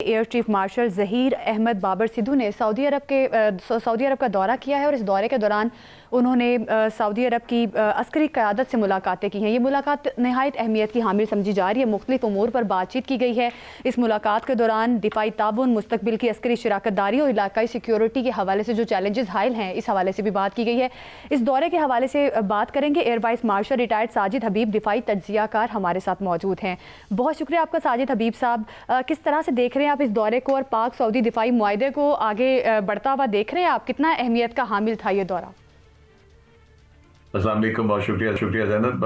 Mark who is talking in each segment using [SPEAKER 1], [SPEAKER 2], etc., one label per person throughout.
[SPEAKER 1] Air chief marshal Zaheer Ahmed Babar Sidhu ने Saudi अरब का दौरा किया है और इस दौरे के दौरान उन्होंने सऊदी अरब की अस्करी क़यादत से मुलाकातें की हैं। ये मुलाकात नहायत अहमियत की हामिल समझी जा रही है। मुख्तलिफ उमूर पर बातचीत की गई है। इस मुलाकात के दौरान दिफाई ताबुन, मुस्तकबिल की अस्करी शराकत दारी और इलाकाई सिक्योरिटी के हवाले से जो चैलेंजेस हायल हैं, इस हवाले से भी बात की गई है। इस दौरे के हवाले से बात करेंगे। Air vice marshal retired Sajid Habib दिफाई तज्जियाकार हमारे साथ मौजूद हैं। बहुत शुक्रिया आपका साजिद हबीब साहब। किस तरह से देख रहे हैं आप इस दौरे को और पाक सऊदी दिफाई मुआहदे को आगे बढ़ता हुआ देख रहे हैं आप? कितना अहमियत का हामिल था ये दौरा?
[SPEAKER 2] अस्सलाम वालेकुम, बहुत शुक्रिया ज़ैनब।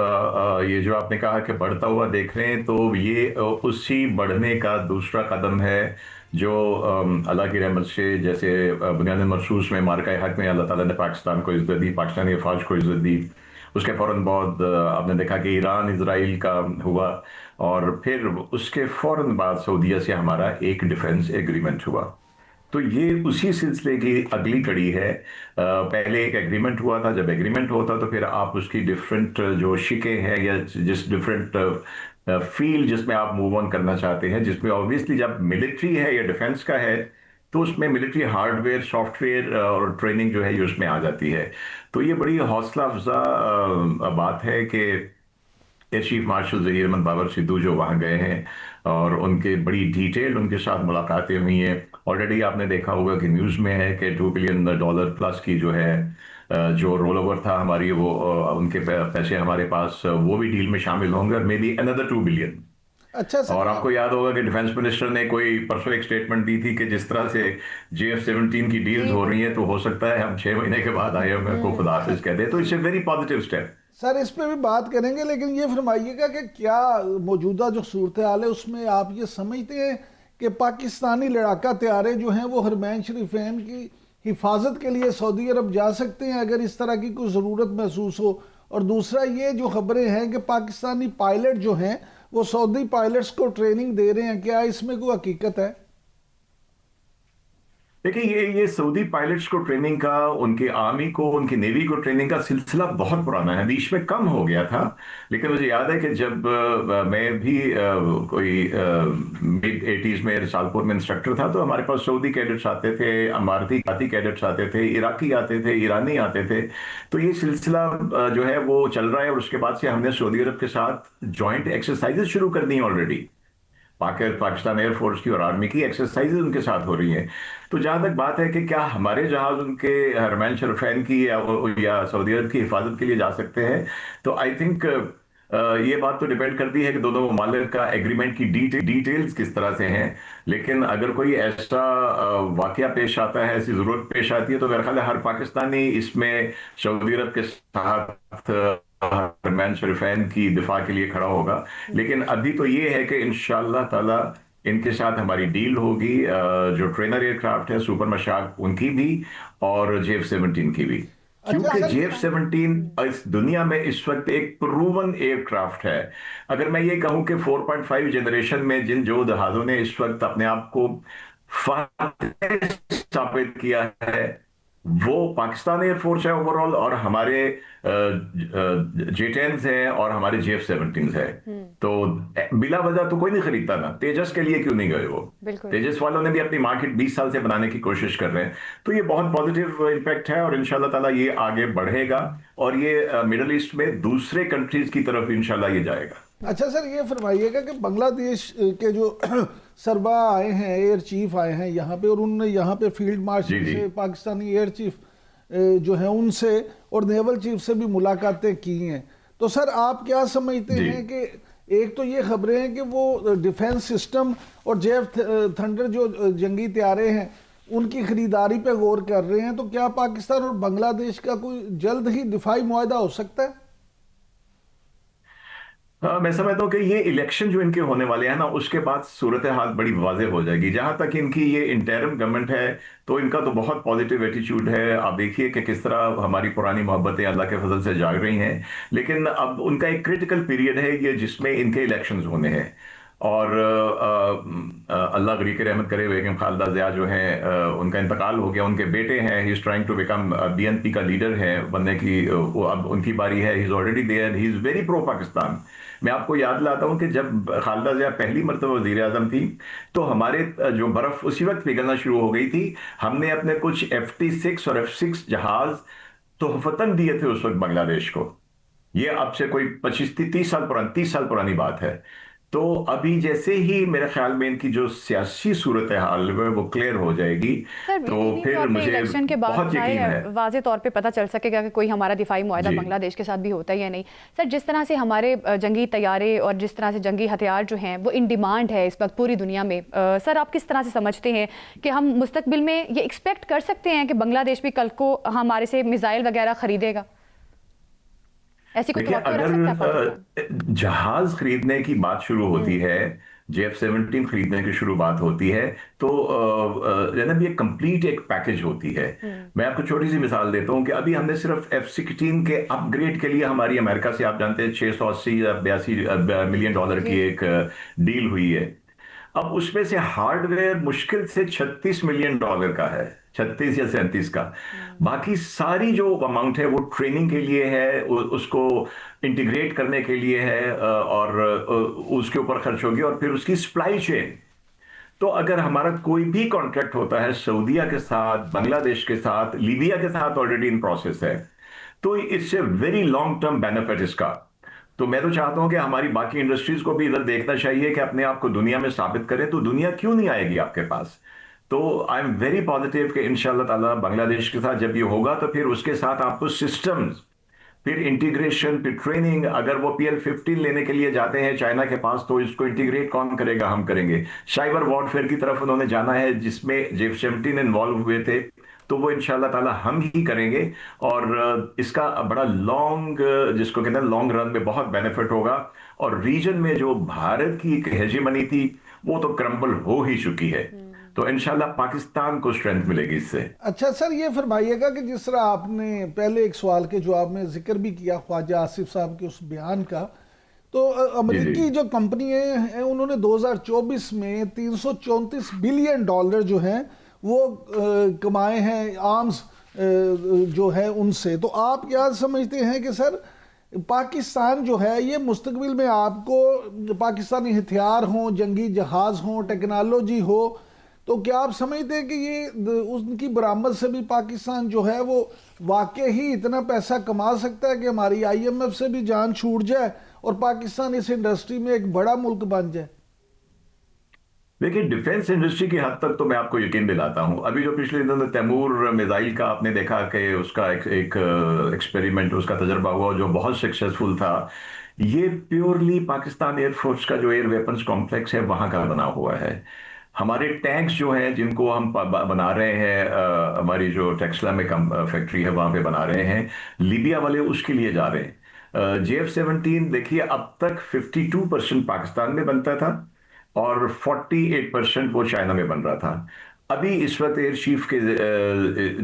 [SPEAKER 2] ये जो आपने कहा कि बढ़ता हुआ देख रहे हैं, तो ये उसी बढ़ने का दूसरा कदम है जो अल्लाह की रहमत से, जैसे बुनियाद मरसूस में मारका हक में अल्लाह ताला ने पाकिस्तान को इज़्ज़त दी, पाकिस्तानी अफवाज को इज़्ज़त दी। उसके फ़ौरन बाद आपने देखा कि ईरान इसराइल का हुआ और फिर उसके फ़ौरन बाद सऊदीया से हमारा एक डिफेंस एग्रीमेंट हुआ। तो ये उसी सिलसिले की अगली कड़ी है। पहले एक एग्रीमेंट हुआ था। जब एग्रीमेंट होता तो फिर आप उसकी डिफरेंट जो शिकें हैं या जिस डिफरेंट फील्ड जिसमें आप मूव ऑन करना चाहते हैं, जिसमें ऑब्वियसली जब मिलिट्री है या डिफेंस का है तो उसमें मिलिट्री हार्डवेयर, सॉफ्टवेयर और ट्रेनिंग जो है ये उसमें आ जाती है। तो ये बड़ी हौसला अफजा बात है कि air chief marshal Zaheer Ahmed Babar Sidhu जो वहाँ गए हैं और उनके बड़ी डिटेल उनके साथ मुलाकातें हुई हैं। ऑलरेडी आपने देखा होगा कि न्यूज़ में है कि $2 बिलियन प्लस की जो है जो रोल ओवर था हमारी, वो उनके पैसे हमारे पास वो भी डील में शामिल होंगे और मे बी अनदर 2 बिलियन।
[SPEAKER 3] अच्छा सर,
[SPEAKER 2] और आपको याद होगा कि डिफेंस मिनिस्टर ने कोई परसों एक स्टेटमेंट दी थी कि जिस तरह से JF-17 की डील्स हो रही हैं तो हो सकता है हम 6 महीने के बाद IMF को खुदा हाफिज कह दें। तो it's a very positive step.
[SPEAKER 3] Sir इस पे भी बात करेंगे, लेकिन ये फरमाइएगा कि क्या मौजूदा जो सूरत हाल है उसमें आप ये समझते हैं कि पाकिस्तानी लड़ाका तैयारे जो हैं वो हरमैन शरीफैन की हिफाजत के लिए सऊदी अरब जा सकते हैं अगर इस तरह की कोई ज़रूरत महसूस हो? और दूसरा, ये जो खबरें हैं कि पाकिस्तानी पायलट जो हैं वो सऊदी पायलट्स को ट्रेनिंग दे रहे हैं, क्या इसमें कोई हकीकत है?
[SPEAKER 2] देखिए, ये सऊदी पायलट्स को ट्रेनिंग का, उनकी आर्मी को, उनकी नेवी को ट्रेनिंग का सिलसिला बहुत पुराना है। बीच में कम हो गया था, लेकिन मुझे याद है कि जब मैं भी कोई मिड 80s में रिसालपुर में इंस्ट्रक्टर था तो हमारे पास सऊदी कैडेट्स आते थे, अमारती कैडेट्स आते थे, इराकी आते थे, ईरानी आते थे। तो ये सिलसिला जो है वो चल रहा है और उसके बाद से हमने सऊदी अरब के साथ जॉइंट एक्सरसाइजेज शुरू कर दी ऑलरेडी। पाकिस्तान एयरफोर्स की और आर्मी की एक्सरसाइजेज उनके साथ हो रही हैं। तो जहां तक बात है कि क्या हमारे जहाज उनके हरमैन शरीफैन की या सऊदी अरब की हिफाजत के लिए जा सकते हैं, तो आई थिंक ये बात तो डिपेंड करती है कि दोनों ममालिक का एग्रीमेंट की डिटेल्स किस तरह से हैं। लेकिन अगर कोई ऐसा वाकया पेश आता है, ऐसी जरूरत पेश आती है, तो मेरा ख्याल है हर पाकिस्तानी इसमें सऊदी अरब के साथ हरमैन शरीफैन की दिफा के लिए खड़ा होगा। लेकिन अभी तो ये है कि इंशाअल्लाह ताला इनके साथ हमारी डील होगी, जो ट्रेनर एयरक्राफ्ट है सुपर मशाक उनकी भी और JF-17 की भी। क्योंकि JF-17 इस दुनिया में इस वक्त एक प्रूवन एयरक्राफ्ट है। अगर मैं ये कहूं कि 4.5 जनरेशन में जिन जो जहाजों ने इस वक्त अपने आप को फातेह साबित किया है, वो पाकिस्तान एयरफोर्स है ओवरऑल, और हमारे J-10s हैं और हमारे JF-17 है। तो बिला वजह तो कोई नहीं खरीदता ना। तेजस के लिए क्यों नहीं गए वो? तेजस वालों ने भी अपनी मार्केट 20 साल से बनाने की कोशिश कर रहे हैं। तो ये बहुत पॉजिटिव इम्पैक्ट है और इंशाल्लाह ताला ये आगे बढ़ेगा और ये मिडल ईस्ट में दूसरे कंट्रीज की तरफ इंशाल्लाह ये जाएगा।
[SPEAKER 3] अच्छा सर, ये फरमाइएगा कि बांग्लादेश के जो सरबा आए हैं, एयर चीफ आए हैं यहाँ पे, और उन्होंने यहाँ पे फील्ड मार्शल से, पाकिस्तानी एयर चीफ जो है उनसे और नेवल चीफ से भी मुलाकातें की हैं। तो सर आप क्या समझते हैं कि एक तो ये खबरें हैं कि वो डिफेंस सिस्टम और JF थंडर जो जंगी तैयारे हैं उनकी खरीदारी पे गौर कर रहे हैं, तो क्या पाकिस्तान और बांग्लादेश का कोई जल्द ही दिफाई मुआहदा हो सकता है?
[SPEAKER 2] मैं समझता हूँ कि ये इलेक्शन जो इनके होने वाले हैं ना, उसके बाद सूरत हाल बड़ी वाज़ेह हो जाएगी। जहां तक इनकी ये इंटरिम गवर्नमेंट है तो इनका तो बहुत पॉजिटिव एटीट्यूड है। आप देखिए कि किस तरह हमारी पुरानी मोहब्बतें अल्लाह के फजल से जाग रही हैं। लेकिन अब उनका एक क्रिटिकल पीरियड है ये जिसमें इनके इलेक्शंस होने हैं और अल्लाह गरीक रहमत करे, बेगम खालिदा ज़िया जो है उनका इंतकाल हो गया। उनके बेटे हैं, he is trying to become BNP का लीडर है बनने की, वो अब उनकी बारी है। He is already there, he is very pro Pakistan. मैं आपको याद लाता हूं कि जब खालिदा जिया पहली मरतबा वजीर आजम थी, तो हमारे जो बर्फ उसी वक्त पिघलना शुरू हो गई थी। हमने अपने कुछ F-36 और F-6 जहाज तोहफतन दिए थे उस वक्त बांग्लादेश को। ये अब से कोई 25 30 साल पुरानी बात है। तो अभी जैसे ही मेरे ख्याल में इनकी जो सियासी सूरत हाल है वो क्लियर हो जाएगी,
[SPEAKER 1] सर
[SPEAKER 2] तो
[SPEAKER 1] यकीनी
[SPEAKER 2] फिर
[SPEAKER 1] तौर पे
[SPEAKER 2] मुझे
[SPEAKER 1] इलेक्शन के बाद
[SPEAKER 2] बहुत यकीन है।
[SPEAKER 1] वाजे तौर पे पता चल सकेगा कि कोई हमारा दिफाई मुआहदा
[SPEAKER 2] जी
[SPEAKER 1] बांग्लादेश के साथ भी होता है या नहीं। सर जिस तरह से हमारे जंगी तैयारे और जिस तरह से जंगी हथियार जो हैं वो इन डिमांड है इस वक्त पूरी दुनिया में, सर आप किस तरह से समझते हैं कि हम मुस्तकबिल में ये एक्सपेक्ट कर सकते हैं कि बांग्लादेश भी कल को हमारे से मिसाइल वगैरह खरीदेगा? ऐसी कोई
[SPEAKER 2] देखिए,
[SPEAKER 1] तवक्को रख सकता है पाकिस्तान?
[SPEAKER 2] अगर जहाज खरीदने की बात शुरू होती है, JF-17 खरीदने की शुरू बात होती है, तो जनाब ये कंप्लीट एक पैकेज होती है। मैं आपको छोटी सी मिसाल देता हूं कि अभी हमने सिर्फ F-16 के अपग्रेड के लिए हमारी अमेरिका से, आप जानते हैं, 680 या 82 मिलियन डॉलर की एक डील हुई है। अब उसमें से हार्डवेयर मुश्किल से 36 मिलियन डॉलर का है, 36 या 37 का। बाकी सारी जो अमाउंट है वो ट्रेनिंग के लिए है, उसको इंटीग्रेट करने के लिए है, और उसके ऊपर खर्च होगी, और फिर उसकी सप्लाई चेन। तो अगर हमारा कोई भी कॉन्ट्रैक्ट होता है सऊदीया के साथ, बांग्लादेश के साथ, लीबिया के साथ ऑलरेडी इन प्रोसेस है, तो इससे वेरी लॉन्ग टर्म बेनिफिट इसका। तो मैं तो चाहता हूं कि हमारी बाकी इंडस्ट्रीज को भी इधर देखना चाहिए कि अपने आप को दुनिया में साबित करें, तो दुनिया क्यों नहीं आएगी आपके पास। तो आई एम वेरी पॉजिटिव कि इंशाल्लाह ताला बांग्लादेश के साथ जब ये होगा तो फिर उसके साथ आपको सिस्टम्स, फिर इंटीग्रेशन, फिर ट्रेनिंग। अगर वो PL-15 लेने के लिए जाते हैं चाइना के पास, तो इसको इंटीग्रेट कौन करेगा? हम करेंगे। साइबर वॉरफेयर की तरफ उन्होंने जाना है जिसमें JF-17 इन्वॉल्व हुए थे, तो वो इंशाल्लाह ताला हम ही करेंगे। और इसका बड़ा लॉन्ग, जिसको कहते हैं लॉन्ग रन में बहुत बेनिफिट होगा। और रीजन में जो भारत की एक हेजेमनी थी वो तो क्रम्बल हो ही चुकी है, तो इंशाल्लाह पाकिस्तान को स्ट्रेंथ मिलेगी इससे।
[SPEAKER 3] अच्छा सर, ये फरमाइएगा कि जिस तरह आपने पहले एक सवाल के जवाब में जिक्र भी किया ख्वाजा आसिफ साहब के उस बयान का, तो अमेरिकी जो कंपनी है उन्होंने 2024 में 334 बिलियन डॉलर जो हैं वो कमाए हैं आर्म्स जो है उनसे। तो आप क्या समझते हैं कि सर पाकिस्तान जो है ये मुस्तकबिल में आपको पाकिस्तानी हथियार हों, जंगी जहाज हों, टेक्नोलॉजी हो, तो क्या आप समझते हैं कि ये उनकी बरामद से भी पाकिस्तान जो है वो वाकई ही इतना पैसा कमा सकता है कि हमारी IMF से भी जान छूट जाए और पाकिस्तान इस इंडस्ट्री में एक बड़ा मुल्क बन जाए?
[SPEAKER 2] देखिए, डिफेंस इंडस्ट्री की हद तक तो मैं आपको यकीन दिलाता हूं। अभी जो पिछले दिनों तैमूर मिसाइल का आपने देखा कि उसका एक एक्सपेरिमेंट, उसका तजर्बा हुआ जो बहुत सक्सेसफुल था, ये प्योरली पाकिस्तान एयरफोर्स का जो एयर वेपन्स कॉम्प्लेक्स है वहां का बना हुआ है। हमारे टैंक्स जो हैं जिनको हम बना रहे हैं, हमारी जो टेक्सला में फैक्ट्री है वहां पे बना रहे हैं, लीबिया वाले उसके लिए जा रहे हैं। JF-17 देखिए, अब तक 52% पाकिस्तान में बनता था और 48% वो चाइना में बन रहा था। अभी इस वक्त एयर चीफ के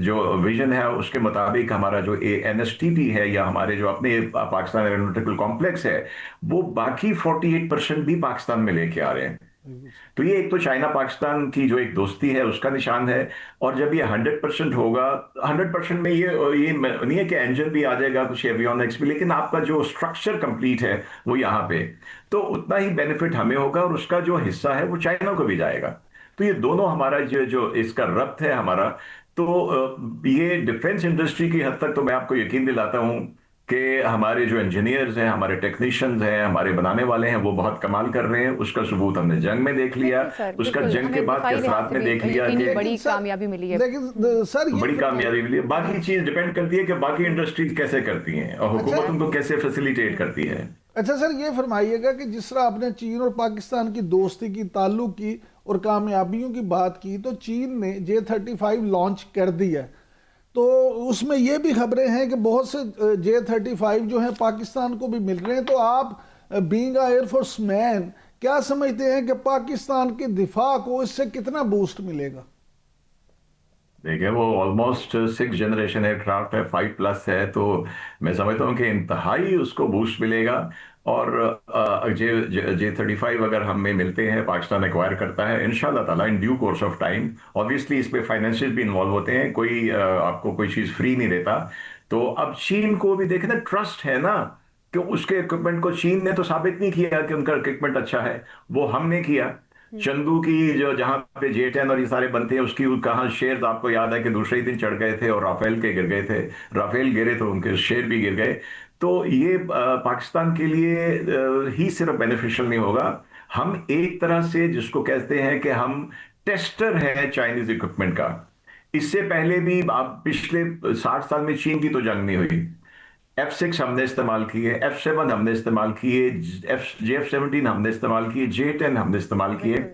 [SPEAKER 2] जो विजन है उसके मुताबिक हमारा जो NSTP है या हमारे जो अपने पाकिस्तान एरोनॉटिकल कॉम्प्लेक्स है, वो बाकी 48% भी पाकिस्तान में लेके आ रहे हैं। तो ये एक तो चाइना पाकिस्तान की जो एक दोस्ती है उसका निशान है। और जब ये 100% होगा, 100% में ये नहीं है कि इंजन भी आ जाएगा, कुछ एवियोनिक्स भी, लेकिन आपका जो स्ट्रक्चर कंप्लीट है वो यहाँ पे, तो उतना ही बेनिफिट हमें होगा और उसका जो हिस्सा है वो चाइना को भी जाएगा। तो ये दोनों हमारा जो इसका रब्त है हमारा, तो ये डिफेंस इंडस्ट्री की हद तक तो मैं आपको यकीन दिलाता हूं कि हमारे जो इंजीनियर्स हैं, हमारे टेक्नीशियंस हैं, हमारे बनाने वाले हैं, वो बहुत कमाल कर रहे हैं। उसका सबूत हमने जंग में देख लिया, उसका जंग के बाद कसरात में देख लिया कि
[SPEAKER 1] बड़ी कामयाबी मिली है।
[SPEAKER 3] लेकिन सर
[SPEAKER 2] बड़ी कामयाबी मिली है। बाकी चीज डिपेंड करती है कि बाकी इंडस्ट्रीज कैसे करती हैं और हुकूमत उनको कैसे फैसिलिटेट करती है।
[SPEAKER 3] अच्छा सर, ये फरमाइएगा कि जिस तरह आपने चीन और पाकिस्तान की दोस्ती की, ताल्लुक की और कामयाबियों की बात की, तो चीन ने J-35 लॉन्च कर दिया, तो उसमें ये भी खबरें हैं कि बहुत से J-35 जो हैं पाकिस्तान को भी मिल रहे हैं। तो आप बीइंग अ एयरफोर्स मैन क्या समझते हैं कि पाकिस्तान के दिफा को इससे कितना बूस्ट मिलेगा?
[SPEAKER 2] देखिए, वो ऑलमोस्ट 6th जनरेशन एयरक्राफ्ट है, 5+ है, तो मैं समझता हूँ कि इंतहाई उसको बूस्ट मिलेगा। और J-35 अगर हमें मिलते हैं, पाकिस्तान एक्वायर करता है इंशाल्लाह ताला in due course of time. Obviously इस पे फाइनेंशियल भी इन्वॉल्व होते हैं, कोई आपको कोई चीज फ्री नहीं देता। तो अब चीन को भी देखे ना, ट्रस्ट है ना कि उसके इक्विपमेंट को चीन ने तो साबित नहीं किया कि उनका इक्विपमेंट अच्छा है, वो हमने किया। चंदू की जो जहां पे J-10 और ये सारे बनते हैं उसकी कहाँ शेयर आपको याद है कि दूसरे ही दिन चढ़ गए थे और राफेल के गिर गए थे, राफेल गिरे तो उनके शेयर भी गिर गए। तो ये पाकिस्तान के लिए ही सिर्फ बेनिफिशियल नहीं होगा, हम एक तरह से जिसको कहते हैं कि हम टेस्टर हैं चाइनीज इक्विपमेंट का। इससे पहले भी आप पिछले 60 साल में चीन की तो जंग नहीं हुई। F6 हमने इस्तेमाल किए, F7 हमने इस्तेमाल किए, JF-17 हमने इस्तेमाल किए, J-10 हमने इस्तेमाल किए।
[SPEAKER 1] बिल्कुल।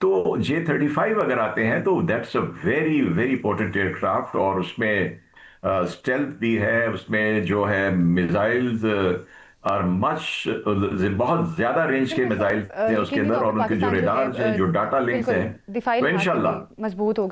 [SPEAKER 2] तो J-35 अगर आते हैं तो that's a very very important aircraft, और उसमें स्टेल्थ भी है, उसमें जो है मिसाइल्स और बहुत ज्यादा रेंज के
[SPEAKER 1] बिल्कुल,
[SPEAKER 2] मिसाइल्स हैं उसके
[SPEAKER 1] यकीनी
[SPEAKER 2] अंदर,
[SPEAKER 1] तौर पे
[SPEAKER 2] और उनके जो
[SPEAKER 1] पाकिस्तान जो है
[SPEAKER 2] रेडार्स हैं, जो डाटा लिंक्स
[SPEAKER 1] बिल्कुल
[SPEAKER 2] हैं,
[SPEAKER 1] दिफाई
[SPEAKER 2] तो
[SPEAKER 1] लिहाज से
[SPEAKER 2] इंशाल्लाह।
[SPEAKER 1] भी मजबूत होगा।